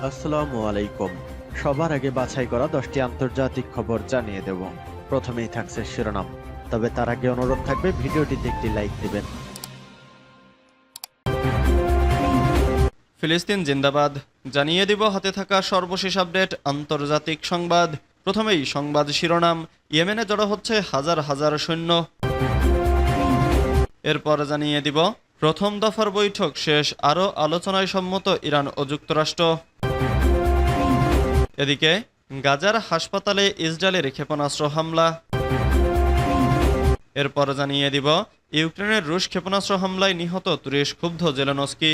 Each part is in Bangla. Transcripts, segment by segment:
আসসালামু আলাইকুম। সবার আগে বাছাই করা 10টি আন্তর্জাতিক খবর জানিয়ে দেব। প্রথমেই থাকছে শিরোনাম, তবে তার আগে অনুরোধ থাকবে ভিডিওটিতে একটি লাইক দিবেন। ফিলিস্তিন জিন্দাবাদ জানিয়ে দিব হাতে থাকা সর্বশেষ আপডেট আন্তর্জাতিক সংবাদ। প্রথমেই সংবাদ শিরোনাম, ইয়েমেনে জড়ো হচ্ছে হাজার হাজার সৈন্য। এরপর জানিয়ে দিব প্রথম দফার বৈঠক শেষ, আরও আলোচনায় সম্মত ইরান ও যুক্তরাষ্ট্র। এদিকে গাজার হাসপাতালে ইসরায়েলের ক্ষেপণাস্ত্র হামলা। এরপর জানিয়ে দিব ইউক্রেনের রুশ ক্ষেপণাস্ত্র হামলায় নিহত তুরস্ক, ক্ষুব্ধ জেলেনস্কি।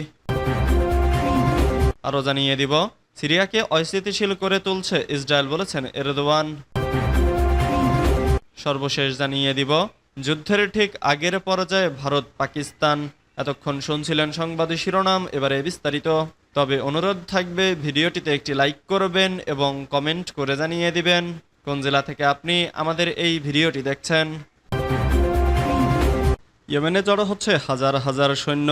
আরও জানিয়ে দিব সিরিয়াকে অস্থিতিশীল করে তুলছে ইসরায়েল, বলেছেন এরদোয়ান। সর্বশেষ জানিয়ে দিব যুদ্ধের ঠিক আগের পর্যায়ে ভারত পাকিস্তান। এতক্ষণ শুনছিলেন সংবাদ শিরোনাম, এবারে বিস্তারিত। তবে অনুরোধ থাকবে ভিডিওটিতে একটি লাইক করবেন এবং কমেন্ট করে জানিয়ে দিবেন কোন জেলা থেকে আপনি আমাদের এই ভিডিওটি দেখছেন। ইয়েমেনে জড়ো হচ্ছে হাজার হাজার সৈন্য।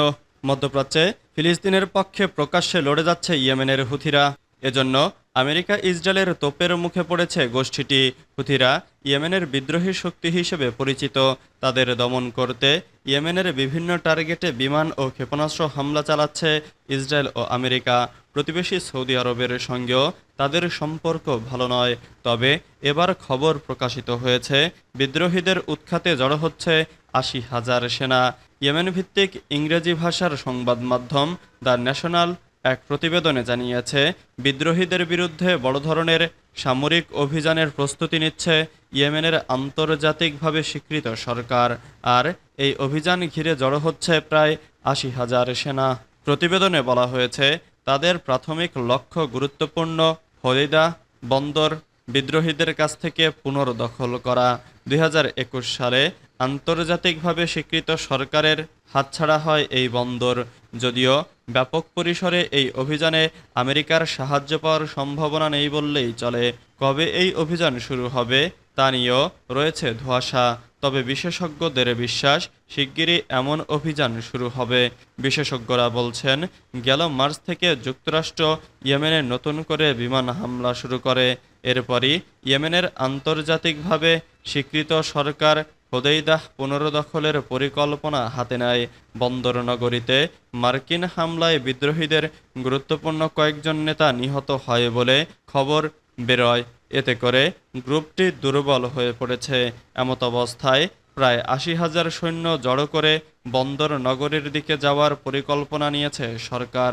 মধ্যপ্রাচ্যে ফিলিস্তিনের পক্ষে প্রকাশ্যে লড়ে যাচ্ছে ইয়েমেনের হুথিরা। এজন্য আমেরিকা ইসরায়েলের তোপের মুখে পড়েছে গোষ্ঠীটি। হুথিরা ইয়েমেনের বিদ্রোহী শক্তি হিসেবে পরিচিত। তাদের দমন করতে ইয়েমেনের বিভিন্ন টার্গেটে বিমান ও ক্ষেপণাস্ত্র হামলা চালাচ্ছে ইসরায়েল ও আমেরিকা। প্রতিবেশী সৌদি আরবের সঙ্গেও তাদের সম্পর্ক ভালো নয়। তবে এবার খবর প্রকাশিত হয়েছে বিদ্রোহীদের উৎখাতে জড়ো হচ্ছে ৮০,০০০ সেনা। ইয়েমেন ভিত্তিক ইংরেজি ভাষার সংবাদ মাধ্যম দ্য ন্যাশনাল এক প্রতিবেদনে জানিয়েছে, বিদ্রোহীদের বিরুদ্ধে বড় ধরনের সামরিক অভিযানের প্রস্তুতি নিচ্ছে ইয়েমেনের আন্তর্জাতিকভাবে স্বীকৃত সরকার। আর এই অভিযান ঘিরে জড়ো হচ্ছে প্রায় ৮০,০০০ সেনা। প্রতিবেদনে বলা হয়েছে, তাদের প্রাথমিক লক্ষ্য গুরুত্বপূর্ণ হোদেইদা বন্দর বিদ্রোহীদের কাছ থেকে পুনর্দখল করা। ২০২১ সালে আন্তর্জাতিকভাবে স্বীকৃত সরকারের হাতছাড়া হয় এই বন্দর। যদিও ব্যাপক পরিসরে এই অভিযানে আমেরিকার সাহায্য পাওয়ার সম্ভাবনা নেই বললেই চলে। কবে এই অভিযান শুরু হবে তা নিয়েও রয়েছে ধোঁয়াশা। তবে বিশেষজ্ঞদের বিশ্বাস, শিগগিরই এমন অভিযান শুরু হবে। বিশেষজ্ঞরা বলছেন, গেল মার্চ থেকে যুক্তরাষ্ট্র ইয়েমেনে নতুন করে বিমান হামলা শুরু করে। এরপরই ইয়েমেনের আন্তর্জাতিকভাবে স্বীকৃত সরকার হোদেইদাহ পুনর্দখলের পরিকল্পনা হাতে নেয়। বন্দর নগরীতে মার্কিন হামলায় বিদ্রোহীদের গুরুত্বপূর্ণ কয়েকজন নেতা নিহত হয় বলে খবর বেরোয়। এতে করে গ্রুপটি দুর্বল হয়ে পড়েছে। এমত অবস্থায় প্রায় ৮০,০০০ সৈন্য জড়ো করে বন্দর নগরীর দিকে যাওয়ার পরিকল্পনা নিয়েছে সরকার।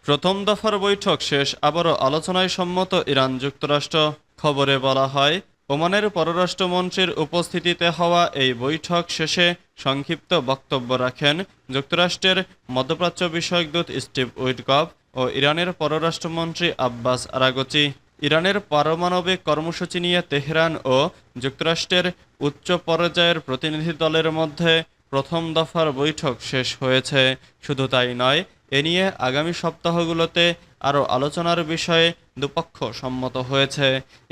প্রথম দফার বৈঠক শেষ, আবারও আলোচনায় সম্মত ইরান যুক্তরাষ্ট্র। খবরে বলা হয়, ওমানের পররাষ্ট্রমন্ত্রীর উপস্থিতিতে হওয়া এই বৈঠক শেষে সংক্ষিপ্ত বক্তব্য রাখেন যুক্তরাষ্ট্রের মধ্যপ্রাচ্য বিষয়ক দূত স্টিভ উইটকফ ও ইরানের পররাষ্ট্রমন্ত্রী আব্বাস আরাগচি। ইরানের পারমাণবিক কর্মসূচি নিয়ে তেহরান ও যুক্তরাষ্ট্রের উচ্চ পর্যায়ের প্রতিনিধি দলের মধ্যে প্রথম দফার বৈঠক শেষ হয়েছে। শুধু তাই নয়, এ নিয়ে আগামী সপ্তাহগুলোতে আরও আলোচনার বিষয়ে দুপক্ষ সম্মত হয়েছে।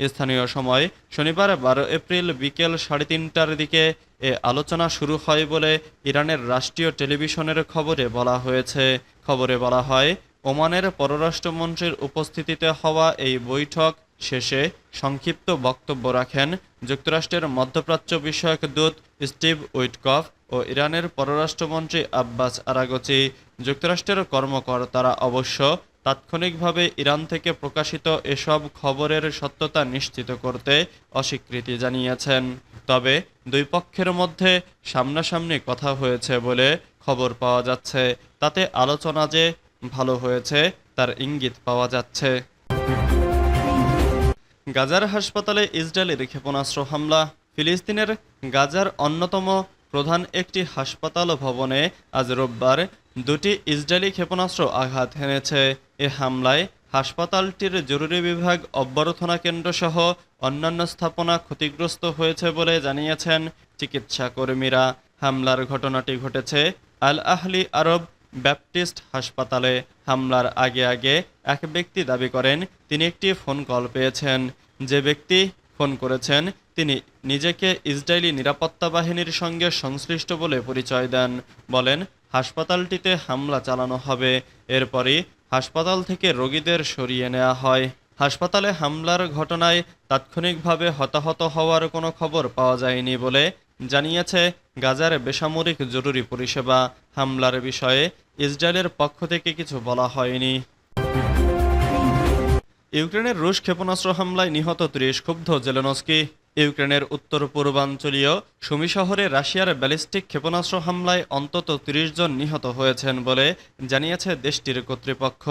স্থানীয় সময় শনিবার ১২ এপ্রিল বিকেল ৩:৩০টার দিকে এ আলোচনা শুরু হয় বলে ইরানের রাষ্ট্রীয় টেলিভিশনের খবরে বলা হয়েছে। খবরে বলা হয়, ওমানের পররাষ্ট্রমন্ত্রীর উপস্থিতিতে হওয়া এই বৈঠক শেষে সংক্ষিপ্ত বক্তব্য রাখেন যুক্তরাষ্ট্রের মধ্যপ্রাচ্য বিষয়ক দূত স্টিভ উইটকফ ও ইরানের পররাষ্ট্রমন্ত্রী আব্বাস আরাগচি। যুক্তরাষ্ট্রের কর্মকর্তারা অবশ্য তাৎক্ষণিকভাবে ইরান থেকে প্রকাশিত এসব খবরের সত্যতা নিশ্চিত করতে অস্বীকৃতি জানিয়েছেন। তবে দুই পক্ষের মধ্যে সামনাসামনি কথা হয়েছে বলে খবর পাওয়া যাচ্ছে। তাতে আলোচনা যে ভালো হয়েছে তার ইঙ্গিত পাওয়া যাচ্ছে। গাজার হাসপাতালে ইসরায়েলের ক্ষেপণাস্ত্র হামলা। ফিলিস্তিনের গাজার অন্যতম প্রধান একটি হাসপাতাল ভবনে আজ রোববার দুটি ইসরায়েলি ক্ষেপণাস্ত্র আঘাত হেনেছে। এ হামলায় হাসপাতালটির জরুরি বিভাগ, অভ্যর্থনা কেন্দ্রসহ অন্যান্য স্থাপনা ক্ষতিগ্রস্ত হয়েছে বলে জানিয়েছেন চিকিৎসা কর্মীরা। হামলার ঘটনাটি ঘটেছে আল আহলি আরব ব্যাপটিস্ট হাসপাতালে। হামলার আগে আগে এক ব্যক্তি দাবি করেন তিনি একটি ফোন কল পেয়েছেন। যে ব্যক্তি ফোন করেছেন তিনি নিজেকে ইসরায়েলি নিরাপত্তা বাহিনীর সঙ্গে সংশ্লিষ্ট বলে পরিচয় দেন। বলেন, হাসপাতালটিতে হামলা চালানো হবে। এরপরই হাসপাতাল থেকে রোগীদের সরিয়ে নেওয়া হয়। হাসপাতালে হামলার ঘটনায় তাৎক্ষণিকভাবে হতাহত হওয়ার কোনো খবর পাওয়া যায়নি বলে জানিয়েছে গাজার বেসামরিক জরুরি পরিষেবা। হামলার বিষয়ে ইসরায়েলের পক্ষ থেকে কিছু বলা হয়নি। ইউক্রেনের রুশ ক্ষেপণাস্ত্র হামলায় নিহত ৩০, ক্ষুব্ধ জেলেনস্কি। ইউক্রেনের উত্তর পূর্বাঞ্চলীয় সুমি শহরে রাশিয়ার ব্যালিস্টিক ক্ষেপণাস্ত্র হামলায় অন্তত ৩০ জন নিহত হয়েছেন বলে জানিয়েছে দেশটির কর্তৃপক্ষ।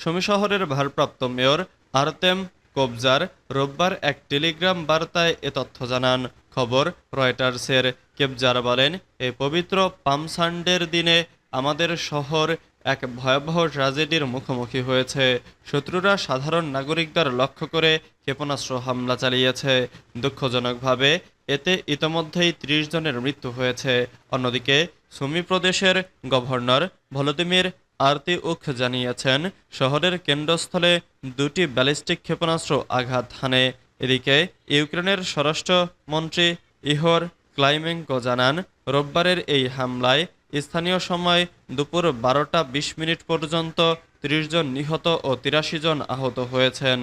সুমি শহরের ভারপ্রাপ্ত মেয়র আর্তেম কোবজার রোববার এক টেলিগ্রাম বার্তায় এ তথ্য জানান। খবর রয়টার্সের। কেবজার বলেন, এই পবিত্র পাম সানডের দিনে আমাদের শহর এক ভয়াবহ ট্র্যাজেডির মুখোমুখি হয়েছে। শত্রুরা সাধারণ নাগরিকদের লক্ষ্য করে ক্ষেপণাস্ত্র হামলা চালিয়েছে। দুঃখজনকভাবে এতে ইতোমধ্যেই ৩০ জনের মৃত্যু হয়েছে। অন্যদিকে সুমি প্রদেশের গভর্নর ভলোদিমির আর্তিউখ জানিয়েছেন, শহরের কেন্দ্রস্থলে ২টি ব্যালিস্টিক ক্ষেপণাস্ত্র আঘাত হানে। এদিকে ইউক্রেনের স্বরাষ্ট্রমন্ত্রী ইহোর ক্লাইমেঙ্কো জানান, রোববারের এই হামলায় স্থানীয় সময় দুপুর ১২টা ২০ পর্যন্ত ৩০ জন নিহত ও ৮৩ জন আহত হয়েছেন,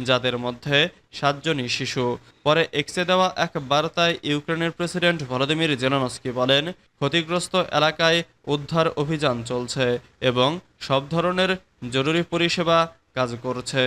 যাদের মধ্যে ৭ জনই শিশু। পরে এক্সে দেওয়া এক বার্তায় ইউক্রেনের প্রেসিডেন্ট ভলোদিমির জেলেনস্কি বলেন, ক্ষতিগ্রস্ত এলাকায় উদ্ধার অভিযান চলছে এবং সব ধরনের জরুরি পরিষেবা কাজ করছে।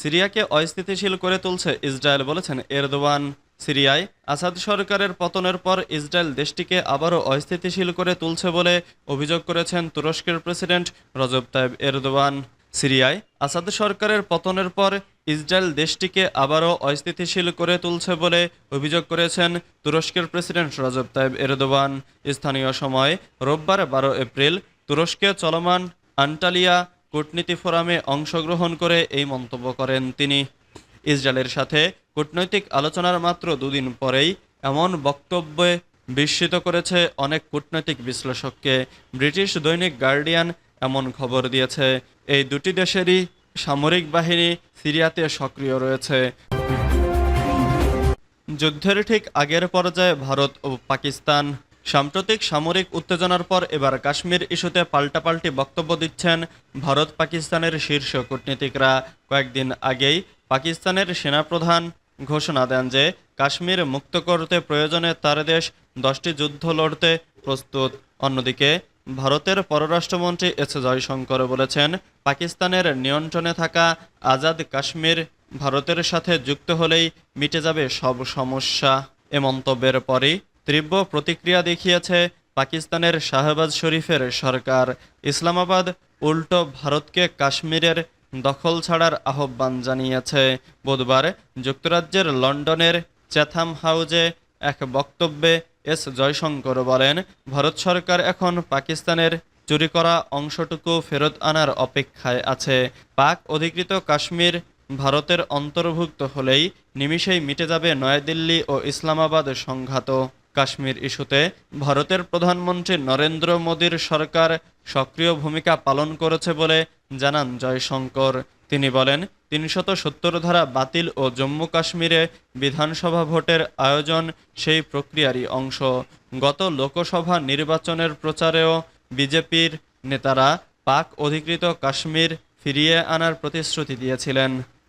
সিরিয়াকে অস্থিতিশীল করে তুলছে ইসরায়েল, বলেছেন এরদোয়ান। সিরিয়ায় আসাদ সরকারের পতনের পর ইসরায়েল দেশটিকে আবারও অস্থিতিশীল করে তুলছে বলে অভিযোগ করেছেন তুরস্কের প্রেসিডেন্ট রজব তাইব এরদোয়ান। সিরিয়ায় আসাদ সরকারের পতনের পর ইসরায়েল দেশটিকে আবারও অস্থিতিশীল করে তুলছে বলে অভিযোগ করেছেন তুরস্কের প্রেসিডেন্ট রজব তাইব এরদোয়ান। স্থানীয় সময় রোববার ১২ এপ্রিল তুরস্কে চলমান আন্টালিয়া কূটনীতি ফোরামে অংশগ্রহণ করে এই মন্তব্য করেন তিনি। ইসরায়েলের সাথে কূটনৈতিক আলোচনার মাত্র দুদিন পরেই এমন বক্তব্যে বিস্মিত করেছে অনেক কূটনৈতিক বিশ্লেষককে। ব্রিটিশ দৈনিক গার্ডিয়ান এমন খবর দিয়েছে, এই দুটি দেশেরই সামরিক বাহিনী সিরিয়াতে সক্রিয় রয়েছে। যুদ্ধের ঠিক আগের পর্যায়ে ভারত ও পাকিস্তান। সাম্প্রতিক সামরিক উত্তেজনার পর এবার কাশ্মীর ইস্যুতে পাল্টাপাল্টি বক্তব্য দিচ্ছেন ভারত পাকিস্তানের শীর্ষ কূটনীতিকরা। কয়েকদিন আগেই পাকিস্তানের সেনাপ্রধান ঘোষণা দেন যে কাশ্মীর মুক্ত করতে প্রয়োজনে তার দেশ 10টি যুদ্ধ লড়তে প্রস্তুত। অন্যদিকে ভারতের পররাষ্ট্রমন্ত্রী এস জয়শঙ্কর বলেছেন, পাকিস্তানের নিয়ন্ত্রণে থাকা আজাদ কাশ্মীর ভারতের সাথে যুক্ত হলেই মিটে যাবে সব সমস্যা। এ মন্তব্যের পরই তীব্র প্রতিক্রিয়া দেখিয়েছে পাকিস্তানের শাহবাজ শরীফের সরকার। ইসলামাবাদ উল্টো ভারতকে কাশ্মীরের দখল ছাড়ার আহ্বান জানিয়েছে। বুধবার যুক্তরাজ্যের লন্ডনের চ্যাথাম হাউজে এক বক্তব্যে এস জয়শঙ্কর বলেন, ভারত সরকার এখন পাকিস্তানের চুরি করা অংশটুকু ফেরত আনার অপেক্ষায় আছে। পাক অধিকৃত কাশ্মীর ভারতের অন্তর্ভুক্ত হলেই নিমিষেই মিটে যাবে নয়াদিল্লি ও ইসলামাবাদ সংঘাত। কাশ্মীর ইস্যুতে ভারতের প্রধানমন্ত্রী নরেন্দ্র মোদীর সরকার সক্রিয় ভূমিকা পালন করেছে বলে জানান জয়শঙ্কর। তিনি বলেন, ৩৭০ ধারা বাতিল ও জম্মু কাশ্মীরে বিধানসভা ভোটের আয়োজন সেই প্রক্রিয়ারই অংশ। গত লোকসভা নির্বাচনের প্রচারেও বিজেপির নেতারা পাক অধিকৃত কাশ্মীর ফিরিয়ে আনার প্রতিশ্রুতি দিয়েছিলেন।